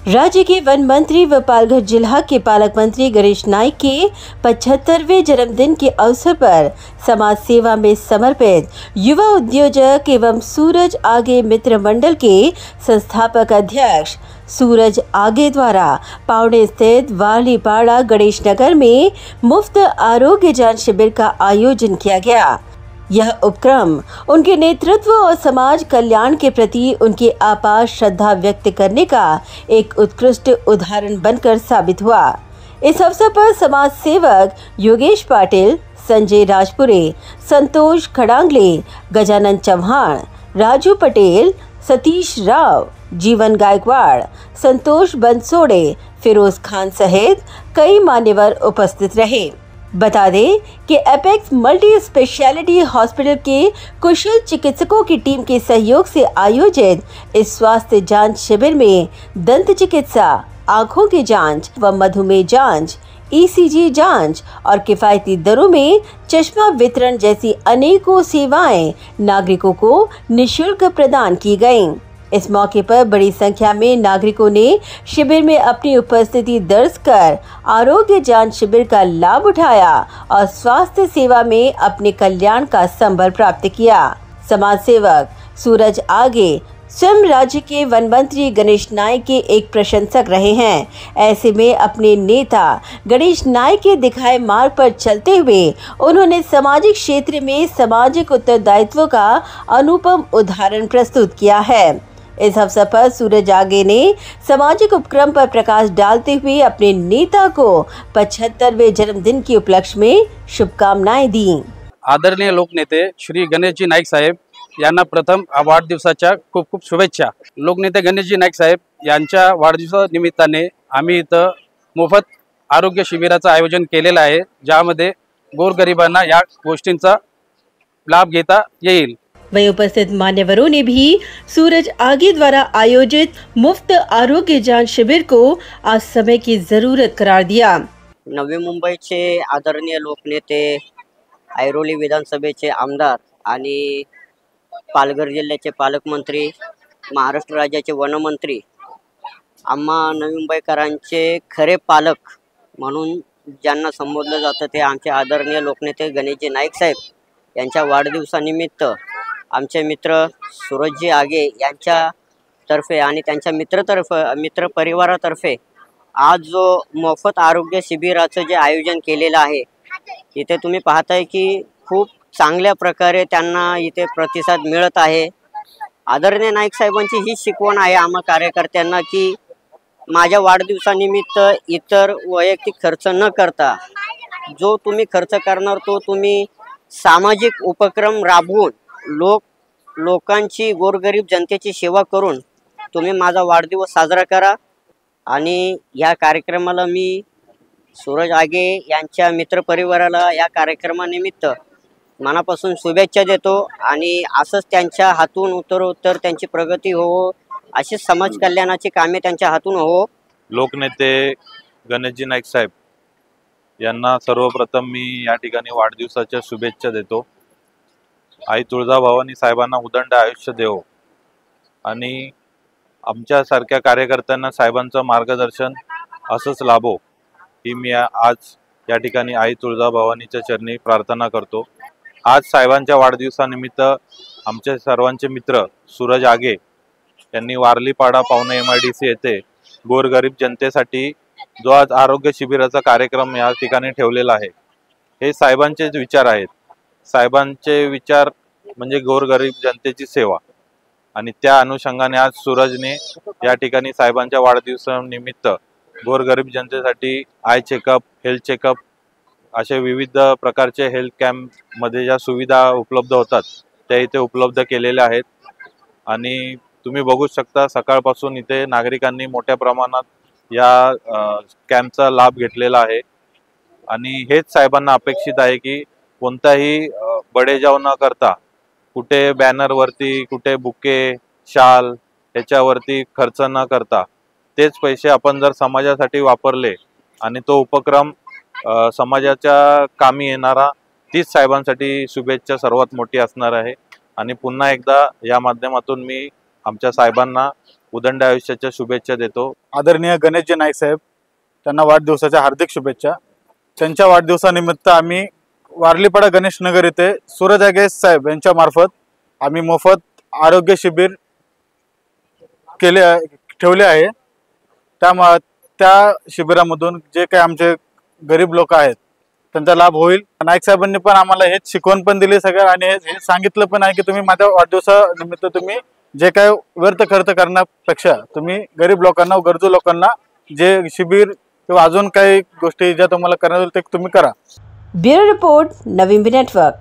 राज्य के वन मंत्री व पालघर जिला के पालक मंत्री गणेश नाइक के 75वें जन्मदिन के अवसर पर समाज सेवा में समर्पित युवा उद्योजक एवं सूरज आगे मित्र मंडल के संस्थापक अध्यक्ष सूरज आगे द्वारा पावड़े स्थित वालीपाड़ा गणेश नगर में मुफ्त आरोग्य जांच शिविर का आयोजन किया गया। यह उपक्रम उनके नेतृत्व और समाज कल्याण के प्रति उनकी अपार श्रद्धा व्यक्त करने का एक उत्कृष्ट उदाहरण बनकर साबित हुआ। इस अवसर पर समाज सेवक योगेश पाटिल, संजय राजपुरे, संतोष खड़ांगले, गजानन चौहान, राजू पटेल, सतीश राव, जीवन गायकवाड़, संतोष बंसोड़े, फिरोज खान सहित कई मान्यवर उपस्थित रहे। बता दें कि एपेक्स मल्टी स्पेशलिटी हॉस्पिटल के कुशल चिकित्सकों की टीम के सहयोग से आयोजित इस स्वास्थ्य जांच शिविर में दंत चिकित्सा, आंखों की जांच व मधुमेह जांच, ईसीजी जांच और किफायती दरों में चश्मा वितरण जैसी अनेकों सेवाएं नागरिकों को निःशुल्क प्रदान की गयीं। इस मौके पर बड़ी संख्या में नागरिकों ने शिविर में अपनी उपस्थिति दर्ज कर आरोग्य जांच शिविर का लाभ उठाया और स्वास्थ्य सेवा में अपने कल्याण का संबल प्राप्त किया। समाज सेवक सूरज आगे स्वयं राज्य के वन मंत्री गणेश नाइक के एक प्रशंसक रहे हैं। ऐसे में अपने नेता गणेश नाइक के दिखाए मार्ग पर चलते हुए उन्होंने सामाजिक क्षेत्र में सामाजिक उत्तरदायित्व का अनुपम उदाहरण प्रस्तुत किया है। इस अवसर पर सूरज आगे ने सामाजिक उपक्रम पर प्रकाश डालते हुए अपने नेता को 75वें जन्मदिन के उपलक्ष्य में शुभकामनाएं दी। आदरणीय लोकनेते श्री गणेशजी नाईक साहेब यांना प्रथम वाढदिवसाच्या खूप खूप शुभेच्छा। लोकनेते गणेशजी नाईक साहेब यांच्या वाढदिवसानिमित्ताने आम्ही इथं मोफत आरोग्य शिबिराचं आयोजन केलेलं आहे, ज्यामध्ये गोरगरिबांना या गोष्टींचा लाभ घेता येईल। वहीं उपस्थित मान्यवरों ने भी सूरज आगे द्वारा आयोजित मुफ्त आरोग्य जांच शिविर को आज समय की जरूरत करार दिया। नवी मुंबईचे आदरणीय लोकनेते, ऐरोली विधानसभेचे आमदार आणि पालघर जिल्ह्याचे पालकमंत्री, महाराष्ट्र राज्याचे वनमंत्री, आम्हा नवी मुंबईकरांचे खरे पालक म्हणून ज्यांना संबोधलं जातं ते आमचे आदरणीय लोकनेते गणेशजी नाईक साहेब यांच्या वाढदिवसानिमित्त आमचे मित्र सूरजजी आगे यांच्यातर्फे आणि त्यांच्या मित्र परिवारातर्फे आज जो मोफत आरोग्य शिबिराचं जे आयोजन केलेलं आहे, इथे तुम्ही पाहताय की खूप चांगल्या प्रकारे त्यांना इथे प्रतिसाद मिळत आहे। आदरणीय नाईक साहेबांची ही शिकवण आहे आम्हा कार्यकर्त्यांना की माझ्या वाढदिवसानिमित्त इतर वैयक्तिक खर्च न करता जो तुम्ही खर्च करणार तो तुम्ही सामाजिक उपक्रम राबवून लोकांची गोरगरीब जनतेची सेवा करून तुम्ही माझा वाढदिवस साजरा करा। आणि या कार्यक्रमाला मी सूरज आगे यांच्या मित्रपरिवाराला या कार्यक्रमानिमित्त मनापासून शुभेच्छा देतो आणि असंच त्यांच्या हातून उत्तरोत्तर त्यांची प्रगती हो, अशी समाज कल्याणाची कामे त्यांच्या हातून हो। लोकनेते गणेशजी नाईक साहेब यांना सर्वप्रथम मी या ठिकाणी वाढदिवसाच्या शुभेच्छा देतो। आई तुळजाभवानी साहेबांना उदंड आयुष्य देवो आणि आमच्यासारख्या कार्यकर्त्यांना साहेबांचं मार्गदर्शन असंच लाभो ही मी आज या ठिकाणी आई तुळजाभवानीच्या चरणी प्रार्थना करतो। आज साहेबांच्या वाढदिवसानिमित्त आमचे सर्वांचे मित्र सूरज आगे यांनी वारलीपाडा पावणे MIDC येथे गोरगरीब जनतेसाठी जो आज आरोग्य शिबिराचा कार्यक्रम या ठिकाणी ठेवलेला आहे, हे साहेबांचेच विचार आहेत। साहेबांचे विचार म्हणजे गोरगरीब जनतेची सेवा आणि त्या अनुषंगाने आज सूरजने या ठिकाणी साहेबांच्या वाढदिवसानिमित्त गोरगरीब जनतेसाठी आय चेकअप, हेल्थ चेकअप असे विविध प्रकारचे हेल्थ कॅम्प मध्ये ज्या सुविधा उपलब्ध होतात त्या इथे उपलब्ध केलेल्या आहेत। आणि तुम्ही बघू शकता सकाळपासून इथे नागरिकांनी मोठ्या प्रमाणात या कॅम्पचा लाभ घेतलेला आहे आणि हेच साहेबांना अपेक्षित आहे की कोणताही बडेजाव न करता कुठे बॅनरवरती, कुठे बुके, शाल याच्यावरती खर्च न करता तेच पैसे आपण जर समाजासाठी वापरले आणि तो उपक्रम समाजाच्या कामी येणारा, तीच साहेबांसाठी शुभेच्छा सर्वात मोठी असणार आहे। आणि पुन्हा एकदा या माध्यमातून मी आमच्या साहेबांना उदंड आयुष्याच्या शुभेच्छा देतो। आदरणीय गणेशजी नाईक साहेब त्यांना वाढदिवसाच्या हार्दिक शुभेच्छा। त्यांच्या वाढदिवसानिमित्त आम्ही वारलीपाडा गणेश नगर येथे सूरज आगेश साहेब यांच्या मार्फत आम्ही मोफत आरोग्य शिबिर ठेवले आहे। त्या शिबिरामधून जे काही आमचे गरीब लोक आहेत त्यांचा लाभ होईल। नाईक साहेबांनी पण आम्हाला हेच शिकवण पण दिली सगळं आणि हे सांगितलं पण आहे की तुम्ही माझ्या वाढदिवसानिमित्त तुम्ही जे काही व्यर्थ खर्च करण्यापेक्षा तुम्ही गरीब लोकांना गरजू लोकांना जे शिबिर किंवा अजून काही गोष्टी ज्या तुम्हाला करणार ते तुम्ही करा। ब्युरो रिपोर्ट नवीन नेटवर्क।